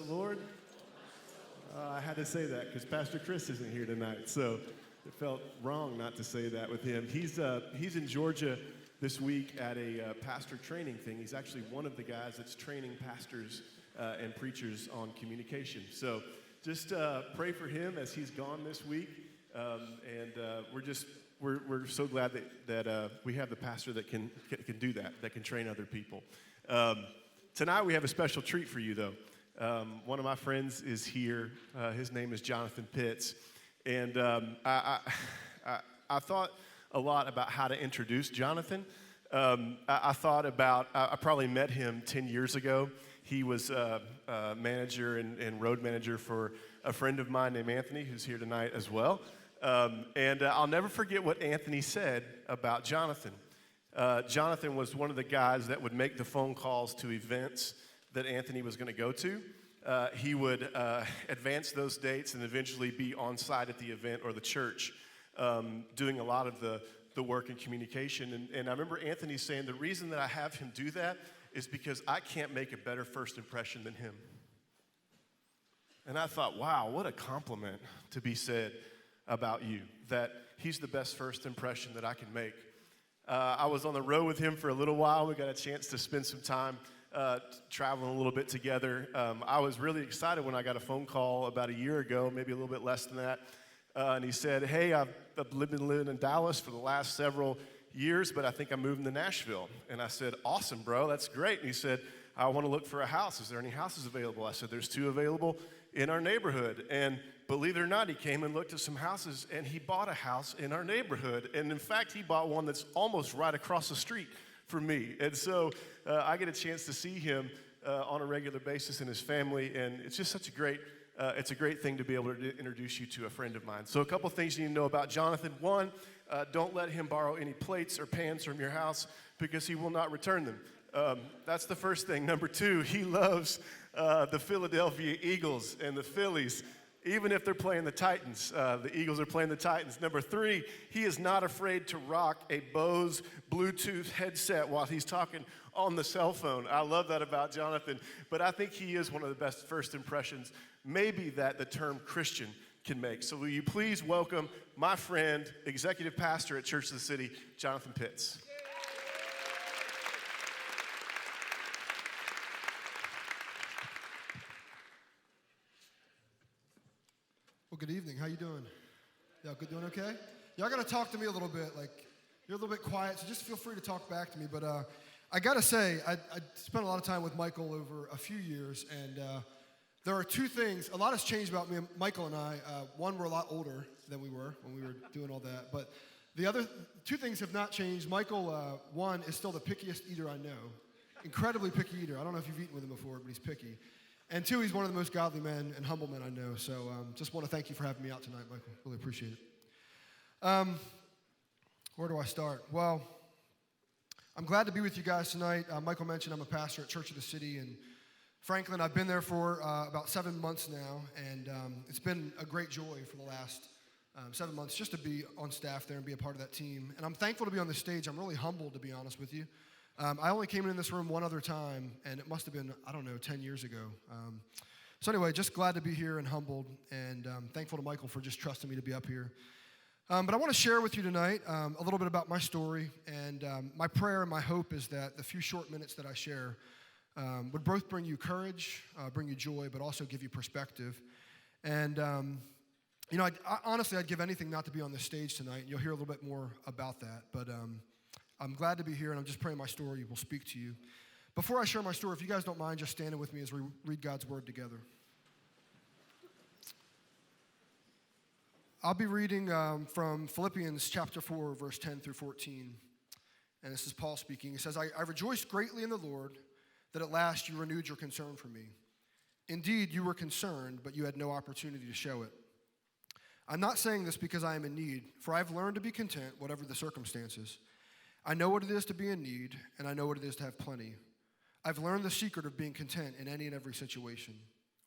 the Lord? I had to say that because Pastor Chris isn't here tonight, so it felt wrong not to say that with him. He's in Georgia this week at a pastor training thing. He's actually one of the guys that's training pastors and preachers on communication. So just pray for him as he's gone this week, and we're so glad that we have the pastor that can do that can train other people. Tonight we have a special treat for you, though. One of my friends is here. His name is Jonathan Pitts. And I thought a lot about how to introduce Jonathan. I thought about, I probably met him 10 years ago. He was a manager and road manager for a friend of mine named Anthony, who's here tonight as well. And I'll never forget what Anthony said about Jonathan. Jonathan was one of the guys that would make the phone calls to events that Anthony was going to go to. He would advance those dates and eventually be on site at the event or the church, doing a lot of the work and communication. And I remember Anthony saying, the reason that I have him do that is because I can't make a better first impression than him. And I thought, wow, what a compliment to be said about you, that he's the best first impression that I can make. I was on the road with him for a little while. We got a chance to spend some time traveling a little bit together. I was really excited when I got a phone call about a year ago, maybe a little bit less than that. And he said, hey, I've been living in Dallas for the last several years, but I think I'm moving to Nashville. And I said, awesome, bro, that's great. And he said, I want to look for a house. Is there any houses available? I said, there's 2 available in our neighborhood. And believe it or not, he came and looked at some houses, and he bought a house in our neighborhood. And in fact, he bought one that's almost right across the street from me. And so I get a chance to see him on a regular basis and his family, and it's just such a great thing to be able to introduce you to a friend of mine. So a couple things you need to know about Jonathan. One, don't let him borrow any plates or pans from your house because he will not return them. That's the first thing. Number 2, he loves the Philadelphia Eagles and the Phillies. Even if they're playing the Titans, the Eagles are playing the Titans. Number 3, he is not afraid to rock a Bose Bluetooth headset while he's talking on the cell phone. I love that about Jonathan. But I think he is one of the best first impressions, maybe that the term Christian can make. So will you please welcome my friend, executive pastor at Church of the City, Jonathan Pitts. Well, good evening. How you doing? Y'all good, doing okay? Y'all got to talk to me a little bit. Like, you're a little bit quiet, so just feel free to talk back to me. But I got to say, I spent a lot of time with Michael over a few years, and there are 2 things. A lot has changed about me, Michael and I. One, we're a lot older than we were when we were doing all that. But the other 2 things have not changed. Michael, one, is still the pickiest eater I know. Incredibly picky eater. I don't know if you've eaten with him before, but he's picky. And 2, he's one of the most godly men and humble men I know. So just want to thank you for having me out tonight, Michael. Really appreciate it. Where do I start? Well, I'm glad to be with you guys tonight. Michael mentioned I'm a pastor at Church of the City in Franklin. I've been there for about 7 months now, and it's been a great joy for the last 7 months just to be on staff there and be a part of that team. And I'm thankful to be on the stage. I'm really humbled, to be honest with you. I only came in this room one other time, and it must have been, 10 years ago. So anyway, just glad to be here and humbled, and thankful to Michael for just trusting me to be up here. But I want to share with you tonight a little bit about my story, and my prayer and my hope is that the few short minutes that I share would both bring you courage, bring you joy, but also give you perspective. And, honestly, I'd give anything not to be on this stage tonight. You'll hear a little bit more about that, but I'm glad to be here, and I'm just praying my story will speak to you. Before I share my story, if you guys don't mind just standing with me as we read God's word together. I'll be reading from Philippians chapter 4, verse 10 through 14. And this is Paul speaking. He says, I rejoiced greatly in the Lord that at last you renewed your concern for me. Indeed, you were concerned, but you had no opportunity to show it. I'm not saying this because I am in need, for I've learned to be content, whatever the circumstances. I know what it is to be in need, and I know what it is to have plenty. I've learned the secret of being content in any and every situation,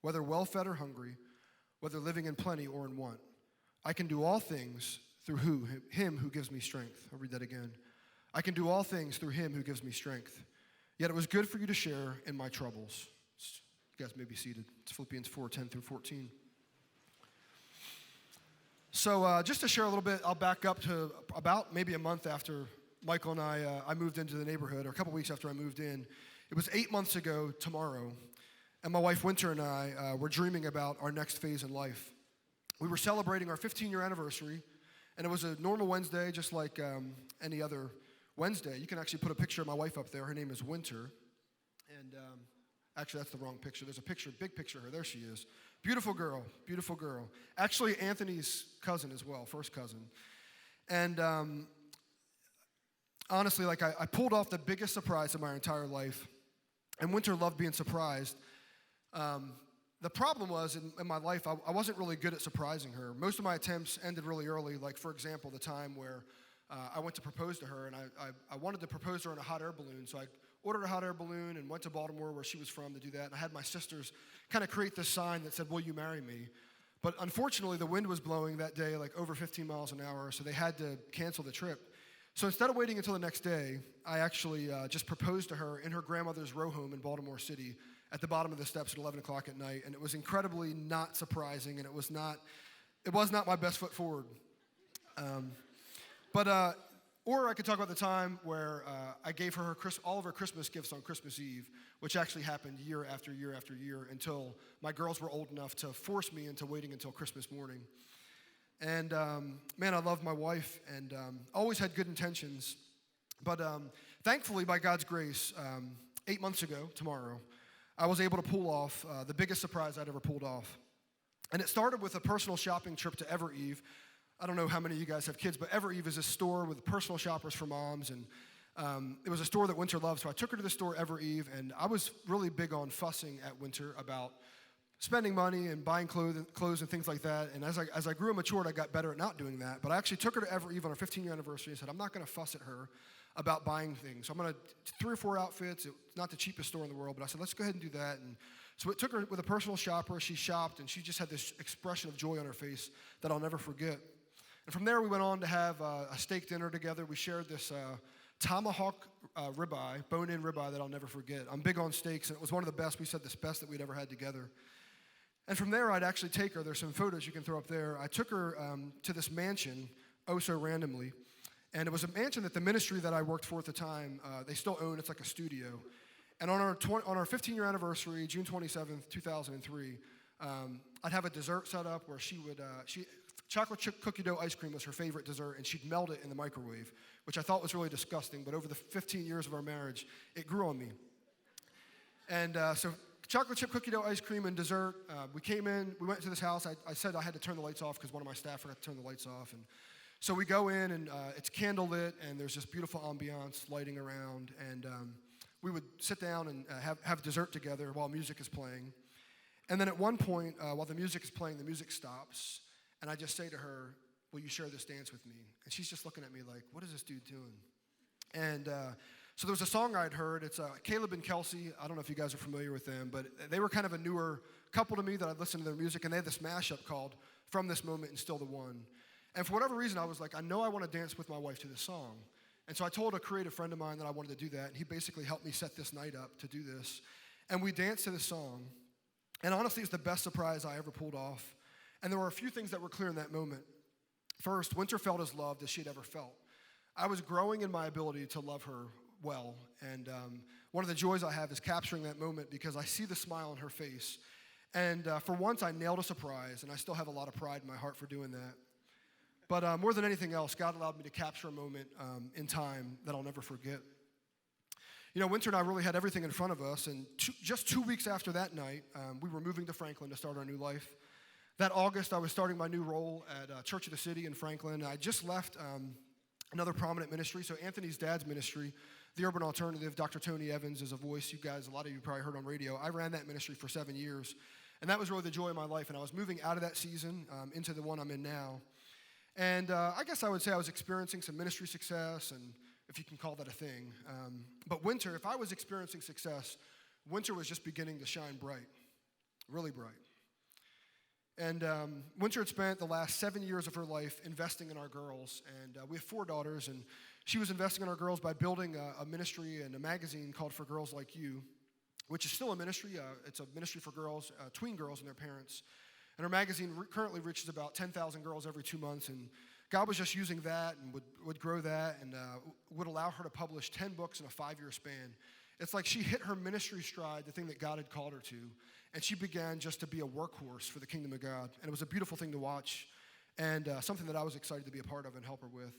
whether well-fed or hungry, whether living in plenty or in want. I can do all things through him who gives me strength. I'll read that again. I can do all things through him who gives me strength. Yet it was good for you to share in my troubles. You You guys may be seated. It's Philippians 4:10 through 14. So just to share a little bit, I'll back up to about maybe a month after Michael and I moved into the neighborhood, or a couple weeks after I moved in. It was 8 months ago tomorrow, and my wife Winter and I were dreaming about our next phase in life. We were celebrating our 15-year anniversary, and it was a normal Wednesday, just like any other Wednesday. You can actually put a picture of my wife up there. Her name is Winter, and actually that's the wrong picture. There's a picture, big picture of her. There she is. Beautiful girl, beautiful girl. Actually, Anthony's cousin as well, first cousin. And honestly, like I pulled off the biggest surprise of my entire life, and Winter loved being surprised. The problem was, in my life, I wasn't really good at surprising her. Most of my attempts ended really early, like, for example, the time where I went to propose to her, and I wanted to propose to her in a hot air balloon, so I ordered a hot air balloon and went to Baltimore, where she was from, to do that, and I had my sisters kind of create this sign that said, "Will you marry me?" But unfortunately, the wind was blowing that day, like over 15 miles an hour, so they had to cancel the trip. So instead of waiting until the next day, I actually just proposed to her in her grandmother's row home in Baltimore City at the bottom of the steps at 11 o'clock at night, and it was incredibly not surprising, and it was not my best foot forward. Or I could talk about the time where I gave her all of her Christmas gifts on Christmas Eve, which actually happened year after year after year until my girls were old enough to force me into waiting until Christmas morning. And man, I love my wife and always had good intentions. But thankfully, by God's grace, 8 months ago, tomorrow, I was able to pull off the biggest surprise I'd ever pulled off. And it started with a personal shopping trip to Ever-Eve. I don't know how many of you guys have kids, but Ever-Eve is a store with personal shoppers for moms, and it was a store that Winter loved, so I took her to the store, Ever-Eve, and I was really big on fussing at Winter about spending money and buying clothes and things like that, and as I grew and matured, I got better at not doing that, but I actually took her to Ever-Eve on our 15-year anniversary and said, I'm not going to fuss at her about buying things. So I'm going to 3 or 4 outfits. It's not the cheapest store in the world, but I said, let's go ahead and do that, and so it took her with a personal shopper. She shopped, and she just had this expression of joy on her face that I'll never forget. And from there, we went on to have a steak dinner together. We shared this tomahawk ribeye, bone-in ribeye that I'll never forget. I'm big on steaks, and it was one of the best. We said the best that we'd ever had together. And from there, I'd actually take her. There's some photos you can throw up there. I took her to this mansion, oh so randomly. And it was a mansion that the ministry that I worked for at the time, they still own. It's like a studio. And on our 15-year anniversary, June 27th, 2003, I'd have a dessert set up where chocolate chip cookie dough ice cream was her favorite dessert, and she'd melt it in the microwave, which I thought was really disgusting, but over the 15 years of our marriage, it grew on me. And so chocolate chip cookie dough ice cream and dessert, we came in, we went to this house. I said I had to turn the lights off because one of my staff forgot to turn the lights off. And so we go in, and it's candlelit, and there's this beautiful ambiance, lighting around, and we would sit down and have dessert together while music is playing. And then at one point, while the music is playing, the music stops. And I just say to her, will you share this dance with me? And she's just looking at me like, what is this dude doing? And so there was a song I'd heard. It's Caleb and Kelsey. I don't know if you guys are familiar with them, but they were kind of a newer couple to me that I'd listened to their music, and they had this mashup called From This Moment and Still the One. And for whatever reason, I was like, I know I want to dance with my wife to this song. And so I told a creative friend of mine that I wanted to do that, and he basically helped me set this night up to do this. And we danced to this song. And honestly, it's the best surprise I ever pulled off. And there were a few things that were clear in that moment. First, Winter felt as loved as she'd ever felt. I was growing in my ability to love her well. And one of the joys I have is capturing that moment because I see the smile on her face. And for once, I nailed a surprise, and I still have a lot of pride in my heart for doing that. But more than anything else, God allowed me to capture a moment in time that I'll never forget. You know, Winter and I really had everything in front of us, and just 2 weeks after that night, we were moving to Franklin to start our new life. That August, I was starting my new role at Church of the City in Franklin. I just left another prominent ministry, so Anthony's dad's ministry, The Urban Alternative. Dr. Tony Evans is a voice a lot of you probably heard on radio. I ran that ministry for 7 years, and that was really the joy of my life, and I was moving out of that season into the one I'm in now. And I guess I would say I was experiencing some ministry success, and if you can call that a thing. But Winter, if I was experiencing success, Winter was just beginning to shine bright, really bright. And Winter had spent the last 7 years of her life investing in our girls, and we have 4 daughters, and she was investing in our girls by building a ministry and a magazine called For Girls Like You. which is still a ministry. It's a ministry for girls, tween girls and their parents. And her magazine currently reaches about 10,000 girls every 2 months. And God was just using that and would grow that and would allow her to publish 10 books in a 5-year span. It's like she hit her ministry stride, the thing that God had called her to, and she began just to be a workhorse for the kingdom of God. And it was a beautiful thing to watch and something that I was excited to be a part of and help her with.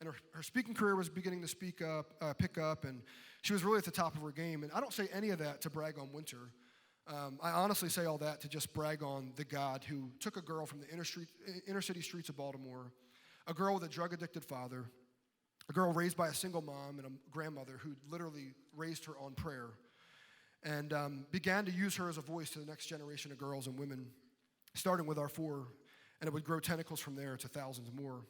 And her speaking career was beginning to pick up, and she was really at the top of her game. And I don't say any of that to brag on Winter. I honestly say all that to just brag on the God who took a girl from the inner city streets of Baltimore, a girl with a drug-addicted father, a girl raised by a single mom and a grandmother who literally raised her on prayer, and began to use her as a voice to the next generation of girls and women, starting with our 4, and it would grow tentacles from there to thousands more.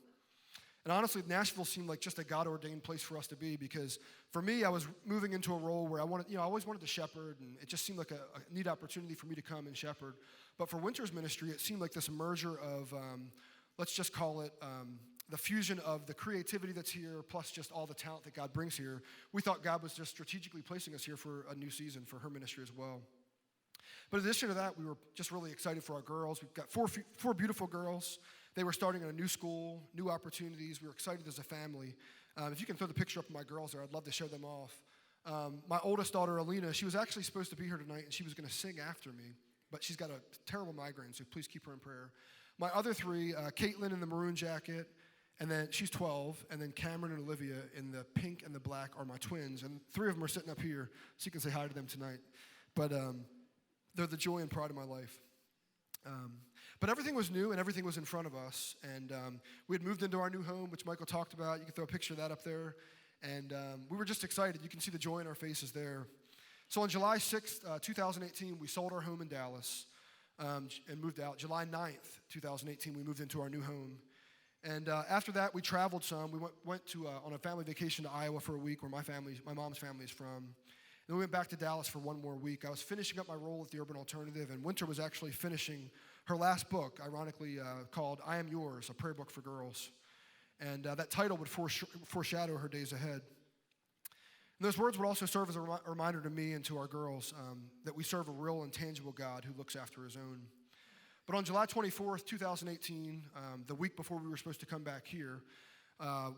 And honestly, Nashville seemed like just a God-ordained place for us to be because for me, I was moving into a role where I always wanted to shepherd, and it just seemed like a neat opportunity for me to come and shepherd. But for Winter's ministry, it seemed like this merger of, let's just call it the fusion of the creativity that's here plus just all the talent that God brings here. We thought God was just strategically placing us here for a new season for her ministry as well. But in addition to that, we were just really excited for our girls. We've got four beautiful girls. They were starting in a new school, new opportunities. We were excited as a family. If you can throw the picture up of my girls there, I'd love to show them off. My oldest daughter, Alina, she was actually supposed to be here tonight, and she was going to sing after me, but she's got a terrible migraine, so please keep her in prayer. My other 3, Caitlin in the maroon jacket, and then she's 12, and then Cameron and Olivia in the pink and the black are my twins, and 3 of them are sitting up here, so you can say hi to them tonight. But they're the joy and pride of my life. But everything was new and everything was in front of us. And we had moved into our new home, which Michael talked about. You can throw a picture of that up there. And we were just excited. You can see the joy in our faces there. So on July 6th, 2018, we sold our home in Dallas and moved out. July 9th, 2018, we moved into our new home. And after that, we traveled some. We went on a family vacation to Iowa for a week where my mom's family is from. Then we went back to Dallas for 1 more week. I was finishing up my role at the Urban Alternative, and Winter was actually finishing her last book, ironically called I Am Yours, a prayer book for girls. And that title would foreshadow her days ahead. And those words would also serve as a reminder to me and to our girls that we serve a real and tangible God who looks after his own. But on July 24th, 2018, the week before we were supposed to come back here,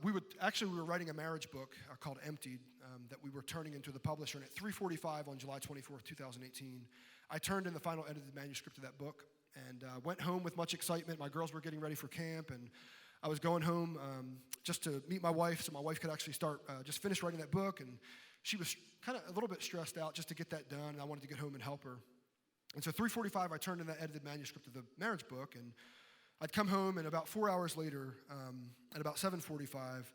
we were writing a marriage book called Emptied that we were turning into the publisher. And at 3:45 on July 24th, 2018, I turned in the final edited manuscript of that book and went home with much excitement. My girls were getting ready for camp, and I was going home just to meet my wife so my wife could actually just finish writing that book. And she was kind of a little bit stressed out just to get that done, and I wanted to get home and help her. And so 3:45, I turned in that edited manuscript of the marriage book, and I'd come home, and about 4 hours later, at about 7:45,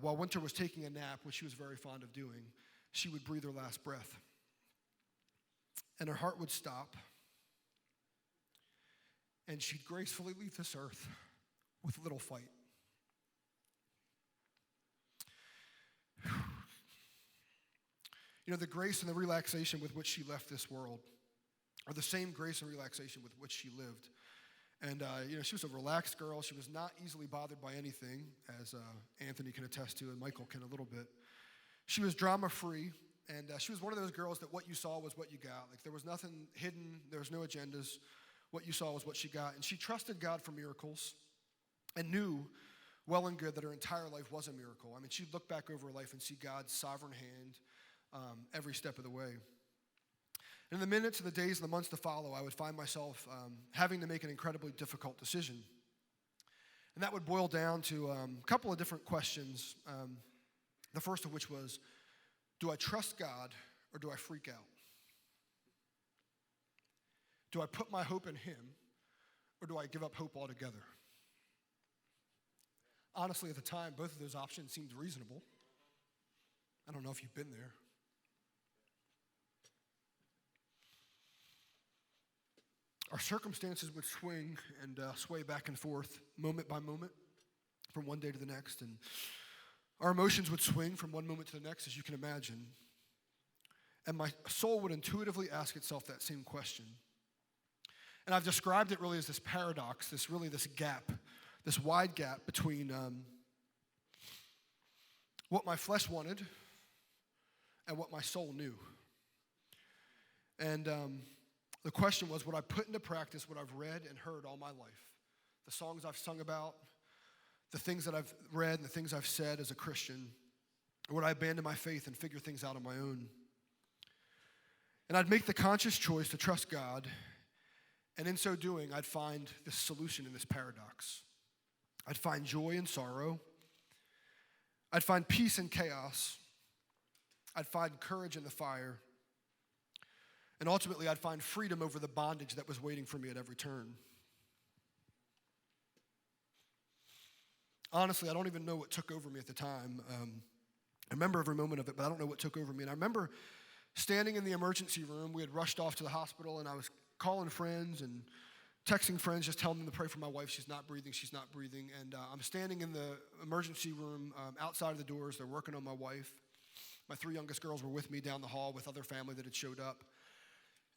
while Winter was taking a nap, which she was very fond of doing, she would breathe her last breath. And her heart would stop, and she'd gracefully leave this earth with little fight. You know, the grace and the relaxation with which she left this world are the same grace and relaxation with which she lived. And, she was a relaxed girl. She was not easily bothered by anything, as Anthony can attest to and Michael can a little bit. She was drama-free, and she was one of those girls that what you saw was what you got. Like, there was nothing hidden. There was no agendas. What you saw was what she got. And she trusted God for miracles and knew well and good that her entire life was a miracle. I mean, she'd look back over her life and see God's sovereign hand every step of the way. And in the minutes and the days and the months to follow, I would find myself having to make an incredibly difficult decision. And that would boil down to a couple of different questions, the first of which was, do I trust God or do I freak out? Do I put my hope in him or do I give up hope altogether? Honestly, at the time, both of those options seemed reasonable. I don't know if you've been there. Our circumstances would swing and sway back and forth, moment by moment, from one day to the next. And our emotions would swing from one moment to the next, as you can imagine. And my soul would intuitively ask itself that same question. And I've described it really as this paradox, this gap, this wide gap between what my flesh wanted and what my soul knew. And the question was, would I put into practice what I've read and heard all my life? The songs I've sung about, the things that I've read and the things I've said as a Christian, or would I abandon my faith and figure things out on my own? And I'd make the conscious choice to trust God, and in so doing, I'd find this solution in this paradox. I'd find joy in sorrow. I'd find peace in chaos. I'd find courage in the fire. And ultimately, I'd find freedom over the bondage that was waiting for me at every turn. Honestly, I don't even know what took over me at the time. I remember every moment of it, but I don't know what took over me. And I remember standing in the emergency room. We had rushed off to the hospital, and I was calling friends and texting friends, just telling them to pray for my wife. She's not breathing. And I'm standing in the emergency room outside of the doors. They're working on my wife. My 3 youngest girls were with me down the hall with other family that had showed up.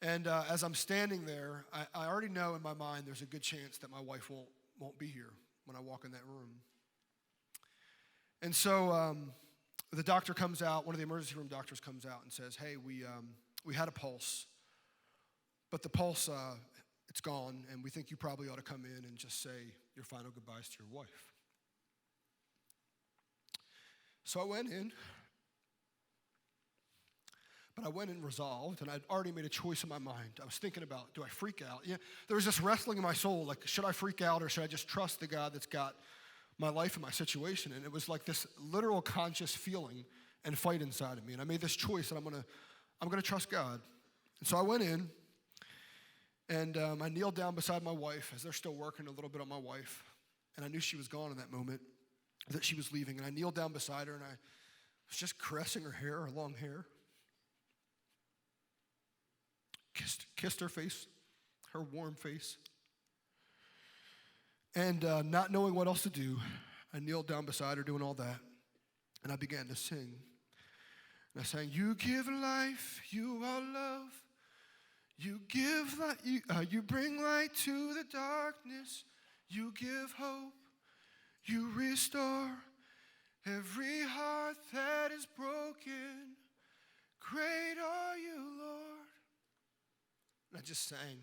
And as I'm standing there, I already know in my mind there's a good chance that my wife won't be here when I walk in that room. And so the doctor comes out, one of the emergency room doctors comes out and says, hey, we had a pulse, but the pulse, it's gone, and we think you probably ought to come in and just say your final goodbyes to your wife. So I went in, but I went in resolved, and I'd already made a choice in my mind. I was thinking about, do I freak out? Yeah, there was this wrestling in my soul, like, should I freak out or should I just trust the God that's got my life and my situation? And it was like this literal conscious feeling and fight inside of me. And I made this choice that I'm gonna trust God. And so I went in, and I kneeled down beside my wife as they're still working a little bit on my wife. And I knew she was gone in that moment, that she was leaving. And I kneeled down beside her, and I was just caressing her hair, her long hair. Kissed her face, her warm face. And not knowing what else to do, I kneeled down beside her doing all that, and I began to sing. And I sang, you give life, you are love. You give light, you bring light to the darkness. You give hope, you restore every heart that is broken. Great are you, Lord. And I just sang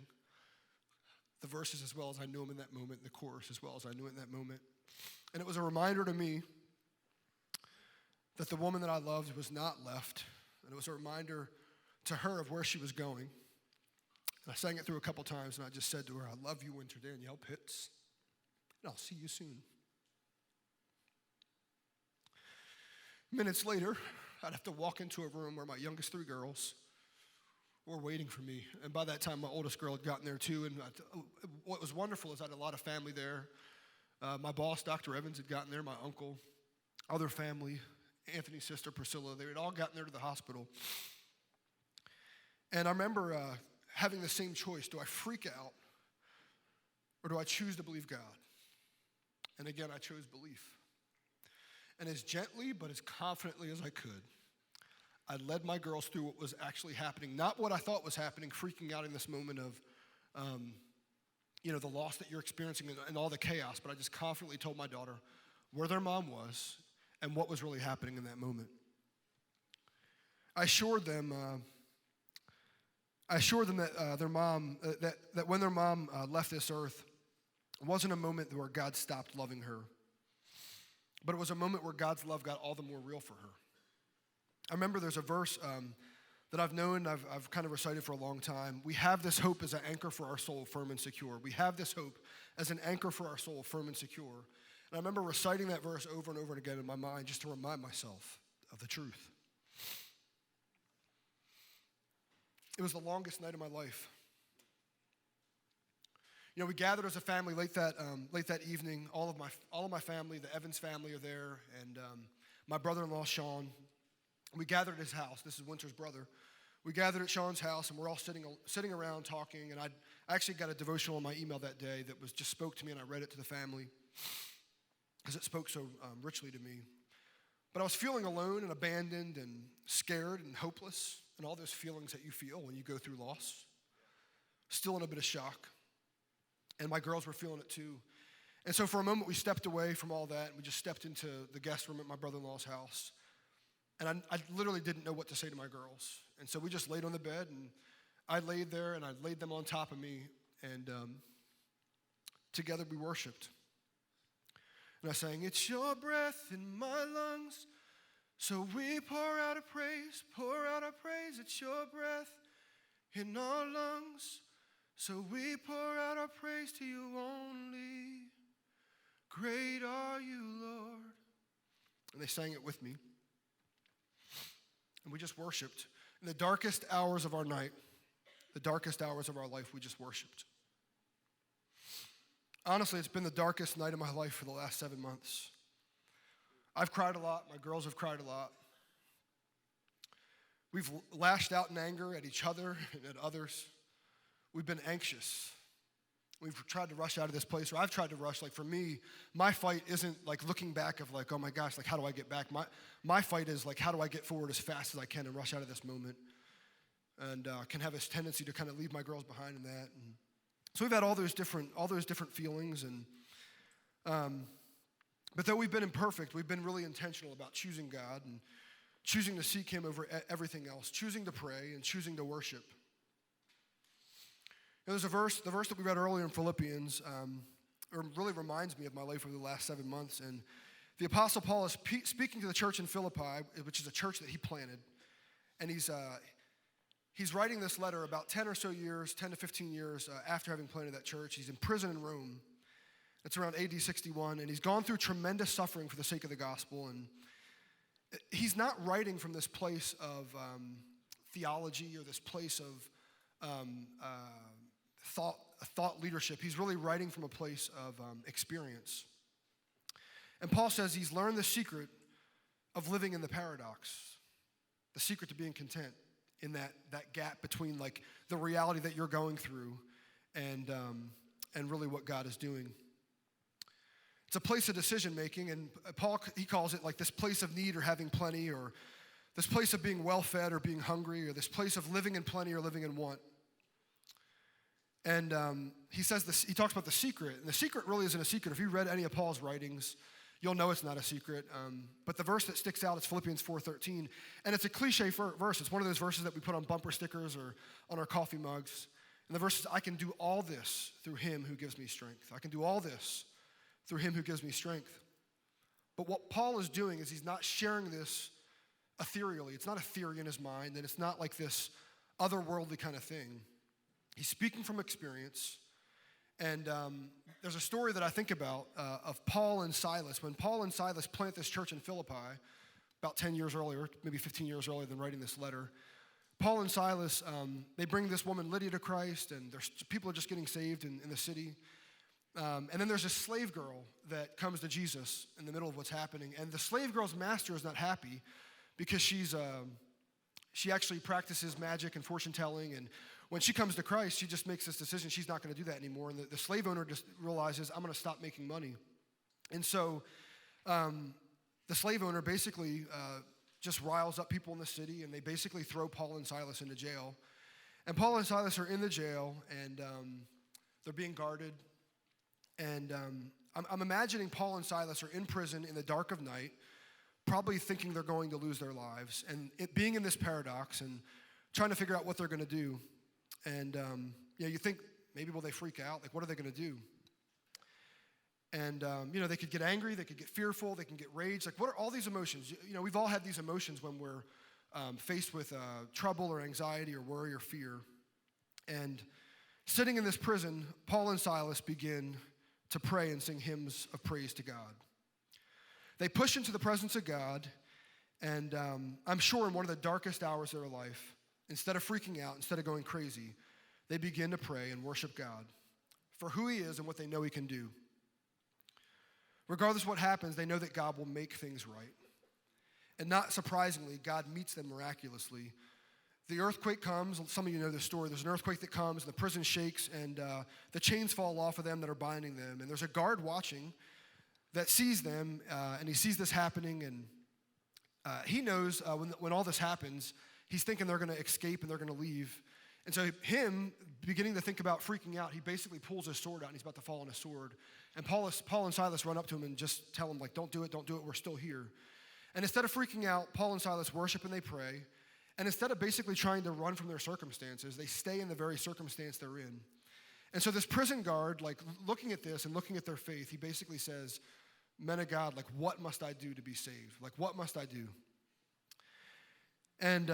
the verses as well as I knew them in that moment, the chorus as well as I knew it in that moment. And it was a reminder to me that the woman that I loved was not left. And it was a reminder to her of where she was going. And I sang it through a couple times, and I just said to her, I love you, Winter Danielle Pitts, and I'll see you soon. Minutes later, I'd have to walk into a room where my youngest 3 girls were waiting for me. And by that time, my oldest girl had gotten there too. And what was wonderful is I had a lot of family there. My boss, Dr. Evans, had gotten there, my uncle, other family, Anthony's sister, Priscilla. They had all gotten there to the hospital. And I remember having the same choice. Do I freak out or do I choose to believe God? And again, I chose belief. And as gently but as confidently as I could, I led my girls through what was actually happening, not what I thought was happening, freaking out in this moment of, the loss that you're experiencing and all the chaos, but I just confidently told my daughter where their mom was and what was really happening in that moment. I assured them that their mom, that when their mom left this earth, it wasn't a moment where God stopped loving her, but it was a moment where God's love got all the more real for her. I remember there's a verse that I've known, I've kind of recited for a long time. We have this hope as an anchor for our soul, firm and secure. We have this hope as an anchor for our soul, firm and secure. And I remember reciting that verse over and over again in my mind just to remind myself of the truth. It was the longest night of my life. We gathered as a family late that evening. All of my family, the Evans family, are there, and my brother-in-law Sean. We gathered at his house. This is Winter's brother. We gathered at Sean's house, and we're all sitting around talking. And I actually got a devotional in my email that day that just spoke to me, and I read it to the family because it spoke so richly to me. But I was feeling alone and abandoned and scared and hopeless, and all those feelings that you feel when you go through loss. Still in a bit of shock. And my girls were feeling it too. And so for a moment, we stepped away from all that, and we just stepped into the guest room at my brother-in-law's house. And I literally didn't know what to say to my girls. And so we just laid on the bed, and I laid there and I laid them on top of me, and together we worshiped. And I sang, it's your breath in my lungs, so we pour out a praise, pour out our praise. It's your breath in our lungs, so we pour out our praise to you only. Great are you, Lord. And they sang it with me. And we just worshiped. In the darkest hours of our night, the darkest hours of our life, we just worshiped. Honestly, it's been the darkest night of my life for the last 7 months. I've cried a lot. My girls have cried a lot. We've lashed out in anger at each other and at others. We've been anxious. We've tried to rush out of this place, or I've tried to rush. Like for me, my fight isn't like looking back of like, oh my gosh, like how do I get back? My fight is like, how do I get forward as fast as I can and rush out of this moment? And can have this tendency to kind of leave my girls behind in that. And so we've had all those different feelings, and but though we've been imperfect, we've been really intentional about choosing God and choosing to seek Him over everything else, choosing to pray and choosing to worship. There's the verse that we read earlier in Philippians, really reminds me of my life over the last 7 months. And the Apostle Paul is speaking to the church in Philippi, which is a church that he planted, and he's writing this letter about 10 to 15 years after having planted that church. He's in prison in Rome. It's around AD 61, and he's gone through tremendous suffering for the sake of the gospel. And he's not writing from this place of theology or this place of thought leadership. He's really writing from a place of experience. And Paul says he's learned the secret of living in the paradox, the secret to being content in that gap between like the reality that you're going through and really what God is doing. It's a place of decision making, and Paul, he calls it like this place of need or having plenty, or this place of being well fed or being hungry, or this place of living in plenty or living in want. And he says this, he talks about the secret, and the secret really isn't a secret. If you read any of Paul's writings, you'll know it's not a secret. But the verse that sticks out is Philippians 4:13, and it's a cliche verse. It's one of those verses that we put on bumper stickers or on our coffee mugs. And the verse is, I can do all this through Him who gives me strength. I can do all this through Him who gives me strength. But what Paul is doing is he's not sharing this ethereally. It's not a theory in his mind, and it's not like this otherworldly kind of thing. He's speaking from experience. And there's a story that I think about of Paul and Silas. When Paul and Silas plant this church in Philippi, about 10 years earlier, maybe 15 years earlier than writing this letter, Paul and Silas, they bring this woman Lydia to Christ, and people are just getting saved in the city. And then there's a slave girl that comes to Jesus in the middle of what's happening. And the slave girl's master is not happy because she actually practices magic and fortune telling. And when she comes to Christ, she just makes this decision she's not going to do that anymore. And the slave owner just realizes, I'm going to stop making money. And so the slave owner basically just riles up people in the city, and they basically throw Paul and Silas into jail. And Paul and Silas are in the jail, and they're being guarded. And I'm imagining Paul and Silas are in prison in the dark of night, probably thinking they're going to lose their lives, and it being in this paradox and trying to figure out what they're going to do. And you think, maybe will they freak out? Like, what are they going to do? And they could get angry, they could get fearful, they can get rage. Like, what are all these emotions? We've all had these emotions when we're faced with trouble or anxiety or worry or fear. And sitting in this prison, Paul and Silas begin to pray and sing hymns of praise to God. They push into the presence of God, and I'm sure in one of the darkest hours of their life, instead of freaking out, instead of going crazy, they begin to pray and worship God for who He is and what they know He can do. Regardless of what happens, they know that God will make things right. And not surprisingly, God meets them miraculously. The earthquake comes. Some of you know this story. There's an earthquake that comes, and the prison shakes, and the chains fall off of them that are binding them. And there's a guard watching that sees them, and he sees this happening, and he knows when all this happens, he's thinking they're going to escape and they're going to leave. And so him beginning to think about freaking out, he basically pulls his sword out, and he's about to fall on his sword. And Paul and Silas run up to him and just tell him, like, don't do it, we're still here. And instead of freaking out, Paul and Silas worship and they pray. And instead of basically trying to run from their circumstances, they stay in the very circumstance they're in. And so this prison guard, like looking at this and looking at their faith, he basically says, men of God, like, what must I do to be saved? Like, what must I do? And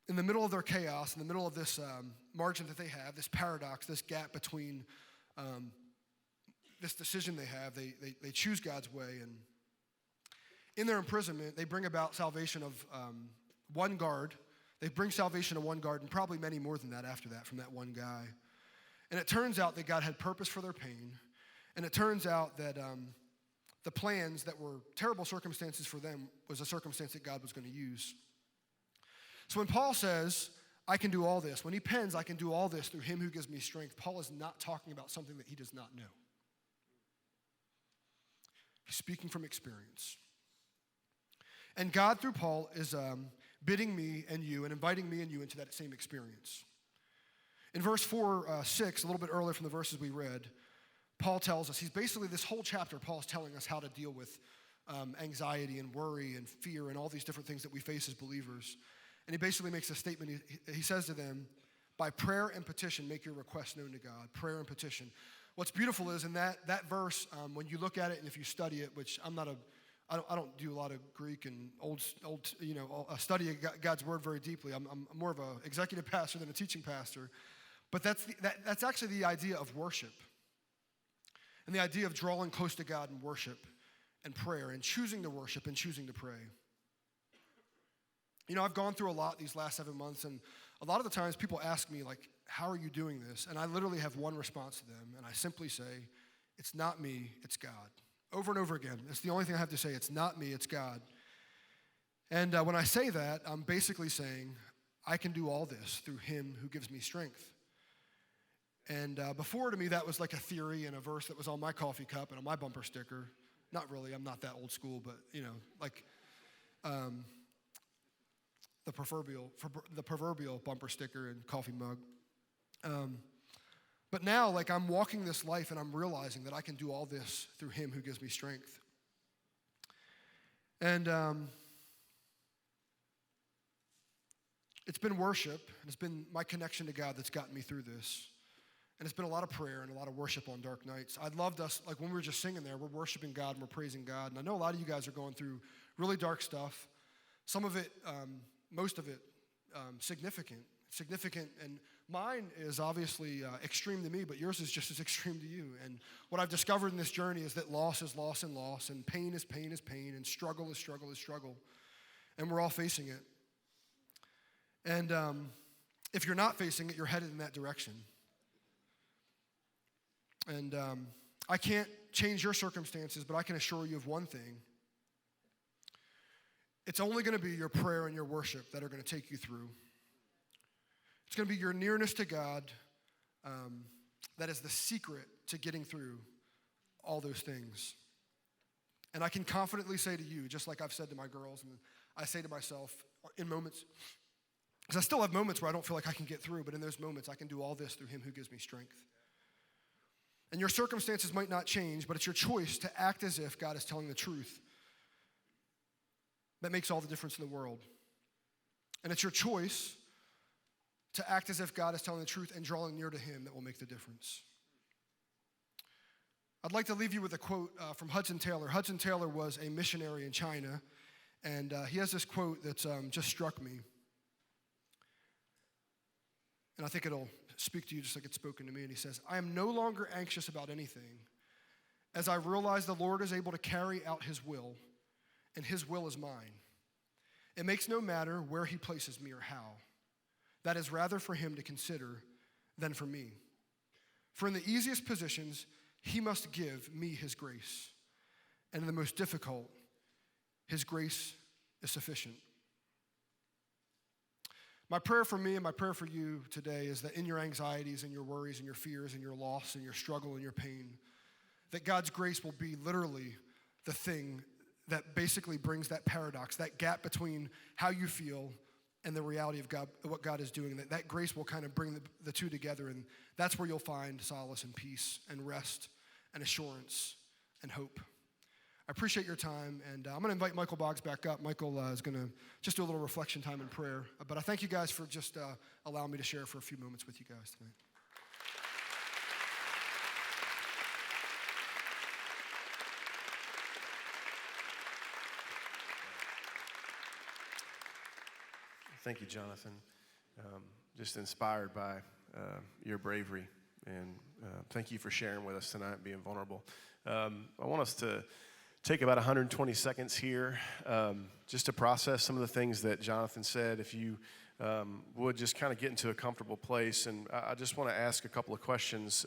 in the middle of their chaos, in the middle of this margin that they have, this paradox, this gap between this decision they have, they choose God's way. And in their imprisonment, they bring about salvation of one guard. They bring salvation to one guard, and probably many more than that after that from that one guy. And it turns out that God had purpose for their pain. And it turns out that the plans that were terrible circumstances for them was a circumstance that God was going to use. So when Paul says, I can do all this, when he pens, I can do all this through him who gives me strength, Paul is not talking about something that he does not know. He's speaking from experience. And God, through Paul, is bidding me and you and inviting me and you into that same experience. In verse 6, a little bit earlier from the verses we read, Paul tells us, he's basically, this whole chapter, Paul's telling us how to deal with anxiety and worry and fear and all these different things that we face as believers. And he basically makes a statement. He says to them, by prayer and petition, make your requests known to God. Prayer and petition. What's beautiful is in that verse, when you look at it and if you study it, which I don't do a lot of Greek and old study of God's word very deeply. I'm more of an executive pastor than a teaching pastor. But that's actually the idea of worship. And the idea of drawing close to God in worship and prayer and choosing to worship and choosing to pray. You know, I've gone through a lot these last 7 months, and a lot of the times people ask me, like, how are you doing this? And I literally have one response to them, and I simply say, it's not me, it's God. Over and over again. It's the only thing I have to say. It's not me, it's God. And when I say that, I'm basically saying, I can do all this through him who gives me strength. And before, to me, that was like a theory and a verse that was on my coffee cup and on my bumper sticker. Not really, I'm not that old school, but, like the proverbial bumper sticker and coffee mug. But now, like, I'm walking this life and I'm realizing that I can do all this through him who gives me strength. And it's been worship, and it's been my connection to God that's gotten me through this. And it's been a lot of prayer and a lot of worship on dark nights. I loved us, like when we were just singing there, we're worshiping God and we're praising God. And I know a lot of you guys are going through really dark stuff. Some of it, most of it, significant. And mine is obviously extreme to me, but yours is just as extreme to you. And what I've discovered in this journey is that loss is loss and loss, and pain is pain is pain, and struggle is struggle is struggle. And we're all facing it. And if you're not facing it, you're headed in that direction. And I can't change your circumstances, but I can assure you of one thing. It's only going to be your prayer and your worship that are going to take you through. It's going to be your nearness to God that is the secret to getting through all those things. And I can confidently say to you, just like I've said to my girls, and I say to myself in moments, because I still have moments where I don't feel like I can get through, but in those moments I can do all this through him who gives me strength. And your circumstances might not change, but it's your choice to act as if God is telling the truth that makes all the difference in the world. And it's your choice to act as if God is telling the truth and drawing near to him that will make the difference. I'd like to leave you with a quote from Hudson Taylor. Hudson Taylor was a missionary in China, and he has this quote that's just struck me. And I think it'll speak to you just like it's spoken to me. And he says, I am no longer anxious about anything, as I realize the Lord is able to carry out his will, and his will is mine. It makes no matter where he places me or how. That is rather for him to consider than for me. For in the easiest positions, he must give me his grace. And in the most difficult, his grace is sufficient. My prayer for me and my prayer for you today is that in your anxieties and your worries and your fears and your loss and your struggle and your pain, that God's grace will be literally the thing that basically brings that paradox, that gap between how you feel and the reality of God, what God is doing, that grace will kind of bring the two together, and that's where you'll find solace and peace and rest and assurance and hope. I appreciate your time, and I'm going to invite Michael Boggs back up. Michael is going to just do a little reflection time in prayer. But I thank you guys for just allowing me to share for a few moments with you guys tonight. Thank you, Jonathan. Just inspired by your bravery, and thank you for sharing with us tonight, being vulnerable. I want us to take about 120 seconds here just to process some of the things that Jonathan said. If you would just kind of get into a comfortable place, and I just want to ask a couple of questions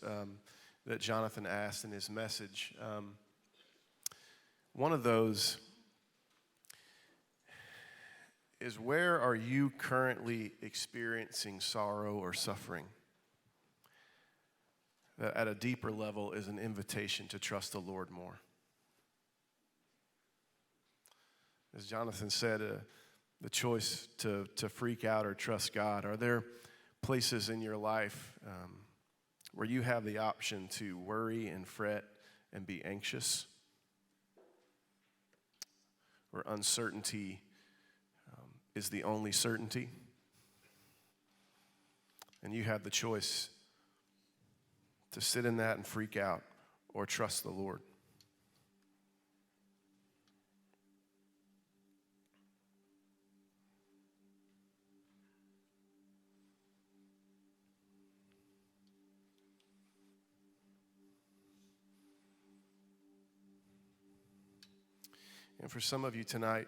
that Jonathan asked in his message. One of those is, where are you currently experiencing sorrow or suffering? That at a deeper level is an invitation to trust the Lord more. As Jonathan said, the choice to freak out or trust God. Are there places in your life where you have the option to worry and fret and be anxious? Where uncertainty is the only certainty? And you have the choice to sit in that and freak out or trust the Lord. And for some of you tonight,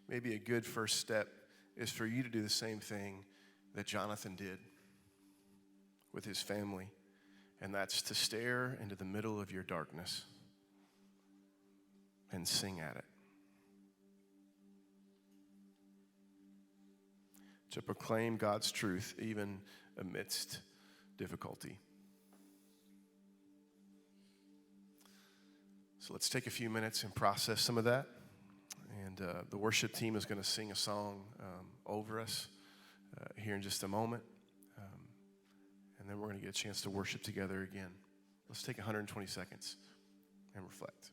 maybe a good first step is for you to do the same thing that Jonathan did with his family, and that's to stare into the middle of your darkness and sing at it. To proclaim God's truth even amidst difficulty. So let's take a few minutes and process some of that. And the worship team is going to sing a song over us here in just a moment. And then we're going to get a chance to worship together again. Let's take 120 seconds and reflect.